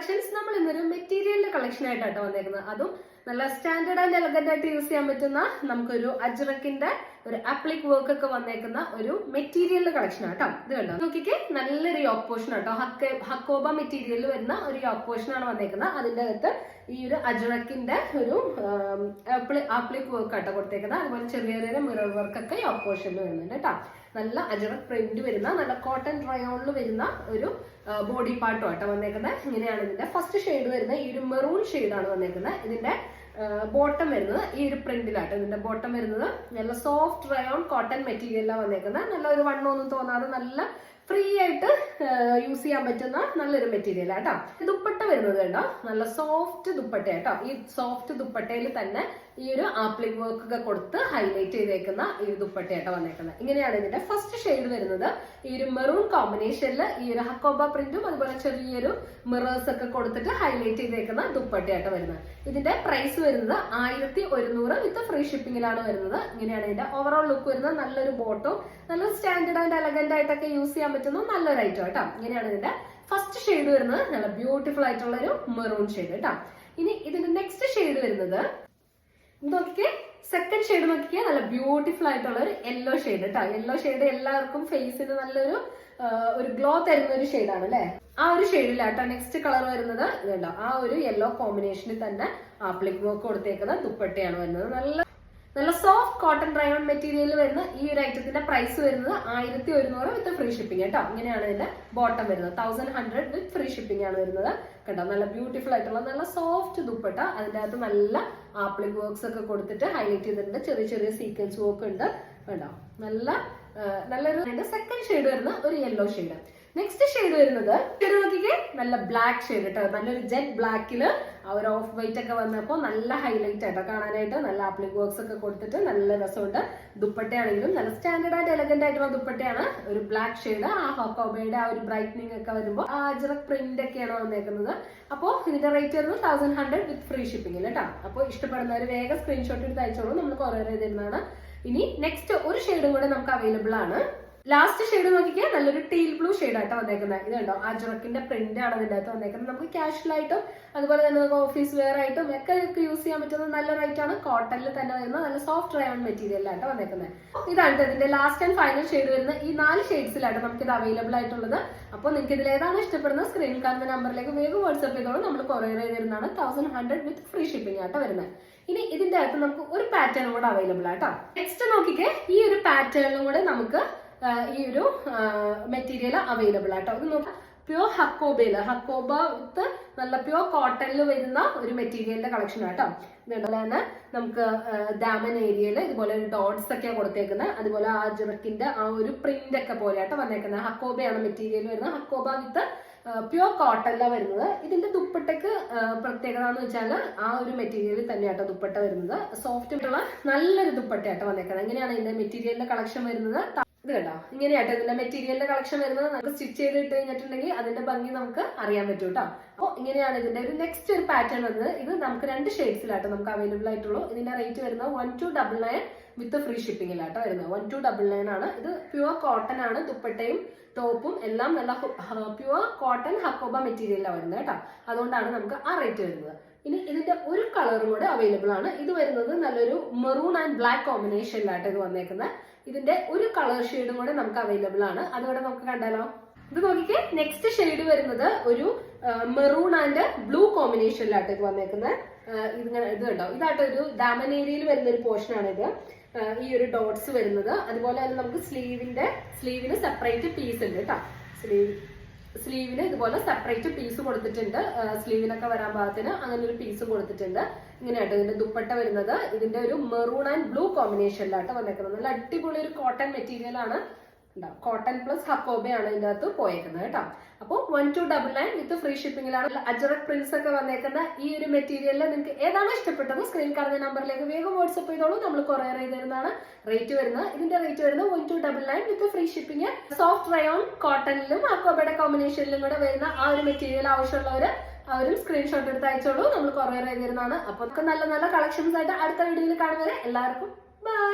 Collections നമ്മൾ ഇന്നൊരു മെറ്റീരിയലിന്റെ കളക്ഷൻ ആയിട്ടാണ് വന്നേക്കുന്നത്. അതും നല്ല സ്റ്റാൻഡേർഡ് ആൻഡ് എലഗന്റ് ആയിട്ട് യൂസ് ചെയ്യാൻ പറ്റുന്ന നമുക്കൊരു അജ്രക്കിന്റെ ഒരു ആപ്ലിക് വർക്ക് ഒക്കെ വന്നേക്കുന്ന ഒരു മെറ്റീരിയലിന്റെ കളക്ഷൻ ആട്ടോ. ഇത് കണ്ടോ, നോക്കിക്കേ, നല്ലൊരു യോക്ക് പോർഷൻ ആട്ടോ. ഹക്കോബ മെറ്റീരിയലിൽ വരുന്ന ഒരു യോക്ക് പോർഷൻ ആണ് വന്നേക്കുന്നത്. അതിന്റെ അകത്ത് ഈ ഒരു അജ്രക്കിന്റെ ഒരു ആപ്ലിക് വർക്ക് ആട്ടോ കൊടുത്തേക്കുന്നത്. അതുപോലെ ചെറിയ ചെറിയ മിറർ വർക്ക് ഒക്കെ യോക്ക് പോർഷനിൽ വരുന്നുണ്ട് കേട്ടോ. നല്ല അജ്രക് പ്രിന്റ് വരുന്ന നല്ല കോട്ടൺ റയോണിൽ വരുന്ന ഒരു ബോഡി പാർട്ടും ആട്ടോ വന്നേക്കുന്നത്. ഇങ്ങനെയാണ് ഇതിന്റെ ഫസ്റ്റ് ഷെയ്ഡ് വരുന്നത്. ഈ ഒരു മെറൂൺ ഷെയ്ഡാണ് വന്നേക്കുന്നത്. ഇതിന്റെ ബോട്ടം വരുന്നത് ഈ ഒരു പ്രിന്റിലാട്ടോ. ഇതിന്റെ ബോട്ടം വരുന്നത് നല്ല സോഫ്റ്റ് റയോൺ കോട്ടൺ മെറ്റീരിയലാണ് വന്നേക്കുന്നത്. നല്ല ഒരു വണ്ണമൊന്നും തോന്നാതെ നല്ല ഫ്രീ ആയിട്ട് യൂസ് ചെയ്യാൻ പറ്റുന്ന നല്ലൊരു മെറ്റീരിയൽ ആട്ടോ. ദുപ്പട്ട വരുന്നത് കണ്ടോ, നല്ല സോഫ്റ്റ് ദുപ്പട്ട ആട്ടോ. ഈ സോഫ്റ്റ് ദുപ്പട്ടയിൽ തന്നെ ഈ ഒരു ആപ്ലിക് വർക്ക് ഒക്കെ കൊടുത്ത് ഹൈലൈറ്റ് ചെയ്തേക്കുന്ന ഈ ഒരു ദുപ്പട്ടയാട്ടോ വന്നേക്കുന്നത്. ഇങ്ങനെയാണ് ഇതിന്റെ ഫസ്റ്റ് ഷെയ്ഡ് വരുന്നത്. ഈ ഒരു മെറൂൺ കോമ്പിനേഷനിൽ ഈ ഒരു ഹക്കോബ പ്രിന്റും അതുപോലെ ചെറിയൊരു മിറേഴ്സ് ഒക്കെ കൊടുത്തിട്ട് ഹൈലൈറ്റ് ചെയ്തേക്കുന്ന ദുപ്പട്ടയാട്ടോ വരുന്നത്. ഇതിന്റെ പ്രൈസ് വരുന്നത് 1100 വിത്ത് ഫ്രീ ഷിപ്പിംഗിലാണ് വരുന്നത്. ഇങ്ങനെയാണ് ഇതിന്റെ ഓവറോൾ ലുക്ക് വരുന്നത്. നല്ലൊരു ബോട്ടും നല്ല സ്റ്റാൻഡേർഡ് ആൻഡ് എലഗന്റ് ആയിട്ടൊക്കെ യൂസ് ചെയ്യാൻ പറ്റുന്ന നല്ലൊരു ഐറ്റം കേട്ടോ. ഇങ്ങനെയാണ് ഇതിന്റെ ഫസ്റ്റ് ഷെയ്ഡ് വരുന്നത്. നല്ല ബ്യൂട്ടിഫുൾ ആയിട്ടുള്ള ഒരു മെറൂൺ ഷെയ്ഡ് കേട്ടോ. ഇനി ഇതിന്റെ നെക്സ്റ്റ് ഷെയ്ഡ് വരുന്നത് നോക്കിക്കേ, സെക്കൻഡ് ഷെയ്ഡ് നോക്കിക്കേ, നല്ല ബ്യൂട്ടിഫുൾ ആയിട്ടുള്ള ഒരു യെല്ലോ ഷെയ്ഡ് കേട്ടോ. യെല്ലോ ഷെയ്ഡ് എല്ലാവർക്കും ഫേസിന് നല്ലൊരു ഗ്ലോ തരുന്ന ഒരു ഷെയ്ഡാണ് അല്ലെ. ആ ഒരു ഷെയ്ഡിലാട്ടോ നെക്സ്റ്റ് കളർ വരുന്നത്. ഇതുണ്ടോ, ആ ഒരു യെല്ലോ കോമ്പിനേഷനിൽ തന്നെ ആപ്ലിക് വർക്ക് കൊടുത്തേക്കുന്ന ദുപ്പട്ടയാണ് വരുന്നത്. നല്ല സോഫ്റ്റ് കോട്ടൺ റയോൺ മെറ്റീരിയൽ വരുന്ന ഈ ഒരു ഐറ്റത്തിന്റെ പ്രൈസ് വരുന്നത് 1100 വിത്ത് ഫ്രീ ഷിപ്പിംഗ് കേട്ടോ. ഇങ്ങനെയാണ് ഇതിന്റെ ബോട്ടം വരുന്നത്. 1100 വിത്ത് ഫ്രീ ഷിപ്പിംഗ് ആണ് വരുന്നത് കേട്ടോ. നല്ല ബ്യൂട്ടിഫുൾ ആയിട്ടുള്ള നല്ല സോഫ്റ്റ് ദുപ്പട്ട. അതിന്റെ അകത്ത് നല്ല ആപ്ലിക് വർക്ക്സ് ഒക്കെ കൊടുത്തിട്ട് ഹൈലൈറ്റ് ചെയ്തിട്ടുണ്ട്. ചെറിയ ചെറിയ സീക്വൻസ് വർക്ക് ഉണ്ട് കേട്ടോ. നല്ലൊരു സെക്കൻഡ് ഷെയ്ഡ് വരുന്ന ഒരു യെല്ലോ ഷെയ്ഡ്. നെക്സ്റ്റ് ഷെയ്ഡ് വരുന്നത് നോക്കിക്കേ, നല്ല ബ്ലാക്ക് ഷെയ്ഡ് കേട്ടോ. നല്ലൊരു ജെറ്റ് ബ്ലാക്കില് ആ ഒരു ഓഫ് വൈറ്റ് ഒക്കെ വന്നപ്പോൾ നല്ല ഹൈലൈറ്റ് ആയിട്ടോ കാണാനായിട്ട്. നല്ല ആപ്ലിക് വർക്ക്സ് ഒക്കെ കൊടുത്തിട്ട് നല്ല രസമുണ്ട്. ദുപ്പട്ടയാണെങ്കിലും നല്ല സ്റ്റാൻഡേർഡ് ആയിട്ട് എലഗന്റ് ആയിട്ടുള്ള ദുപ്പട്ടയാണ്. ഒരു ബ്ലാക്ക് ഷെയ്ഡ്. ആ ഹോക്കോബയുടെ ആ ഒരു ബ്രൈറ്റനിങ് ഒക്കെ വരുമ്പോൾ ആ അജ്രക് പ്രിന്റ് ഒക്കെയാണ് വന്നേക്കുന്നത്. അപ്പോൾ ഇതിന്റെ റേറ്റ് വരുന്നത് 1100 വിത്ത് ഫ്രീ ഷിപ്പിംഗ് കേട്ടോ. അപ്പോൾ ഇഷ്ടപ്പെടുന്നവർ വേഗം സ്ക്രീൻഷോട്ട് എടുത്ത് അയച്ചോളൂ. നമ്മൾ കൊറിയർ ചെയ്തിരുന്നതാണ്. ഇനി നെക്സ്റ്റ് ഒരു ഷെയ്ഡും കൂടെ നമുക്ക് അവൈലബിൾ ആണ്. ലാസ്റ്റ് ഷെയ്ഡ് നോക്കിക്കാൻ നല്ലൊരു ടീൽ ബ്ലൂ ഷെയ്ഡ് ആയിട്ട് വന്നേക്കുന്നത്. ഇതുണ്ടോ, അജ്രക്കിന്റെ പ്രിന്റ് ആണ് ഇതിന്റെ അകത്ത് വന്നേക്കുന്നത്. നമുക്ക് കാഷ്വൽ ആയിട്ടും അതുപോലെ തന്നെ നമുക്ക് ഓഫീസ് വെയർ ആയിട്ടും ഒക്കെ യൂസ് ചെയ്യാൻ പറ്റുന്ന നല്ല റൈറ്റ് ആണ്. കോട്ടണിൽ തന്നെ വരുന്ന നല്ല സോഫ്റ്റ് റയോൺ മെറ്റീരിയലായിട്ട് വന്നേക്കുന്നത്. ഇതാണ് ഇതിന്റെ ലാസ്റ്റ് ആൻഡ് ഫൈനൽ ഷെയ്ഡ് വരുന്ന ഈ 4 ഷെയ്ഡ്സിലായിട്ട് നമുക്ക് ഇത് അവൈലബിൾ ആയിട്ടുള്ളത്. അപ്പോൾ നിങ്ങൾക്ക് ഇതിൽ ഏതാണ് ഇഷ്ടപ്പെടുന്നത് സ്ക്രീനിൽ കാണുന്ന നമ്പറിലേക്ക് വേഗം വാട്സ്ആപ്പ് ചെയ്തോളൂ. നമ്മൾ കൊറിയർ ചെയ്തിരുന്നതാണ്. 1100 വിത്ത് ഫ്രീ ഷിപ്പിംഗ് ആയിട്ട് വരുന്നത്. ഇനി ഇതിന്റെ അകത്ത് നമുക്ക് ഒരു പാറ്റേൺ കൂടെ അവൈലബിൾ ആട്ടോ. നെക്സ്റ്റ് നോക്കിക്കേ, ഈ ഒരു പാറ്റേണിലും കൂടെ നമുക്ക് ഈ ഒരു മെറ്റീരിയൽ അവൈലബിൾ ആട്ടോ. ഇത് നോക്കാം, പ്യോർ ഹക്കോബയില് ഹക്കോബ വിത്ത് നല്ല പ്യോർ കോട്ടണിൽ വരുന്ന ഒരു മെറ്റീരിയലിന്റെ കളക്ഷൻ ആട്ടോ. ഇതുപോലെ തന്നെ നമുക്ക് ദാമൻ ഏരിയയിൽ ഇതുപോലെ ഡോട്ട്സ് ഒക്കെ കൊടുത്തേക്കുന്നത്. അതുപോലെ ആ അജ്രക്കിന്റെ ആ ഒരു പ്രിന്റ് ഒക്കെ പോലെ ആട്ടോ വന്നേക്കുന്നത്. ഹക്കോബയാണ് മെറ്റീരിയൽ വരുന്നത്. ഹക്കോബ വിത്ത് പ്യോർ കോട്ടണിലാണ് വരുന്നത്. ഇതിന്റെ ദുപ്പട്ടയ്ക്ക് പ്രത്യേകത എന്ന് വെച്ചാൽ ആ ഒരു മെറ്റീരിയൽ തന്നെയാട്ടോ ദുപ്പട്ട വരുന്നത്. സോഫ്റ്റ് ആയിട്ടുള്ള നല്ലൊരു ദുപ്പട്ടയാട്ടോ വന്നേക്കുന്നത്. എങ്ങനെയാണ് ഇതിന്റെ മെറ്റീരിയലിന്റെ കളക്ഷൻ വരുന്നത്? ഇത് കേട്ടോ, ഇങ്ങനെയാട്ടോ ഇതിന്റെ മെറ്റീരിയലിന്റെ കളക്ഷൻ വരുന്നത്. നമുക്ക് സ്റ്റിച്ച് ചെയ്ത് ഇട്ട് കഴിഞ്ഞിട്ടുണ്ടെങ്കിൽ അതിന്റെ ഭംഗി നമുക്ക് അറിയാൻ പറ്റും കേട്ടോ. അപ്പോൾ ഇങ്ങനെയാണ് ഇതിന്റെ ഒരു നെക്സ്റ്റ് ഒരു പാറ്റേൺ വരുന്നത്. ഇത് നമുക്ക് 2 ഷെയ്ഡ്സിലാട്ടോ നമുക്ക് അവൈലബിൾ ആയിട്ടുള്ളൂ. ഇതിന്റെ റേറ്റ് വരുന്നത് 1299 വിത്ത് ഫ്രീ ഷിപ്പിംഗിലാട്ടോ വരുന്നത്. 1299 ആണ്. ഇത് പ്യുവർ കോട്ടൺ ആണ്. ദുപ്പട്ടയും ടോപ്പും എല്ലാം നല്ല പ്യുവർ കോട്ടൺ ഹക്കോബ മെറ്റീരിയലാണ് വരുന്നത് കേട്ടോ. അതുകൊണ്ടാണ് നമുക്ക് ആ റേറ്റ് വരുന്നത്. ഇനി ഇതിന്റെ ഒരു കളറും കൂടെ അവൈലബിൾ ആണ്. ഇത് വരുന്നത് നല്ലൊരു മെറൂൺ ആൻഡ് ബ്ലാക്ക് കോമ്പിനേഷനിലായിട്ട് ഇത് വന്നേക്കുന്നത്. ഇതിന്റെ ഒരു കളർ ഷെയ്ഡും കൂടെ നമുക്ക് അവൈലബിൾ ആണ്. അതുകൂടെ നമുക്ക് കണ്ടാലോ? ഇത് നോക്കിക്കേ, നെക്സ്റ്റ് ഷെയ്ഡ് വരുന്നത് ഒരു മെറൂൺ ആൻഡ് ബ്ലൂ കോമ്പിനേഷനിലായിട്ട് ഇത് വന്നേക്കുന്നത്. ഇത് കണ്ടോ, ഇതായിട്ട് ഒരു ദാമൻ ഏരിയയിൽ വരുന്ന ഒരു പോർഷൻ ആണ് ഇത്. ഈ ഒരു ഡോട്ട്സ് വരുന്നത്. അതുപോലെ തന്നെ നമുക്ക് സ്ലീവിന് സെപ്പറേറ്റ് പീസ് ഉണ്ട് കേട്ടോ. സ്ലീവിന് ഇതുപോലെ സെപ്പറേറ്റ് പീസ് കൊടുത്തിട്ടുണ്ട്. സ്ലീവിനൊക്കെ വരാൻ പാകത്തിന് അങ്ങനെ ഒരു പീസും കൊടുത്തിട്ടുണ്ട്. ഇങ്ങനെയാട്ടോ ഇതിന്റെ ദുപ്പട്ട വരുന്നത്. ഇതിന്റെ ഒരു മെറൂൺ ആൻഡ് ബ്ലൂ കോമ്പിനേഷനിലായിട്ട് വന്നേക്കുന്നത്. നല്ല അടിപൊളി ഒരു കോട്ടൺ മെറ്റീരിയൽ ആണ്. കോട്ടൺ പ്ലസ് ഹക്കോബയാണ് ഇതിന്റെ അകത്ത് പോയേക്കുന്നത് കേട്ടോ. അപ്പോൾ 1299 വിത്ത് ഫ്രീ ഷിപ്പിംഗിലാണ് അജ്രക് പ്രിന്റ്സ് ഒക്കെ വന്നേക്കുന്ന ഈ ഒരു മെറ്റീരിയലിൽ നിങ്ങൾക്ക് ഏതാണോ ഇഷ്ടപ്പെട്ടത് സ്ക്രീൻ കാണുന്ന നമ്പറിലേക്ക് വേഗം വാട്സ്ആപ്പ് ചെയ്തോളൂ. നമ്മൾ കൊറിയർ ചെയ്തിരുന്നതാണ്. റേറ്റ് വരുന്നത് ഇതിന്റെ റേറ്റ് വരുന്നത് 1299 with free shipping. Soft rayon കോട്ടണിലും ഹക്കോബയുടെ കോമ്പിനേഷനിലും കൂടെ വരുന്ന ആ ഒരു മെറ്റീരിയൽ ആവശ്യമുള്ളവര് അവരും സ്ക്രീൻഷോട്ട് എടുത്ത് അയച്ചോളൂ. നമ്മൾ കൊറിയർ ചെയ്തിരുന്നതാണ്. അപ്പോൾ നല്ല നല്ല കളക്ഷൻസ് ആയിട്ട് അടുത്ത വീഡിയോയിൽ കാണുന്നവരെ എല്ലാവർക്കും ബൈ.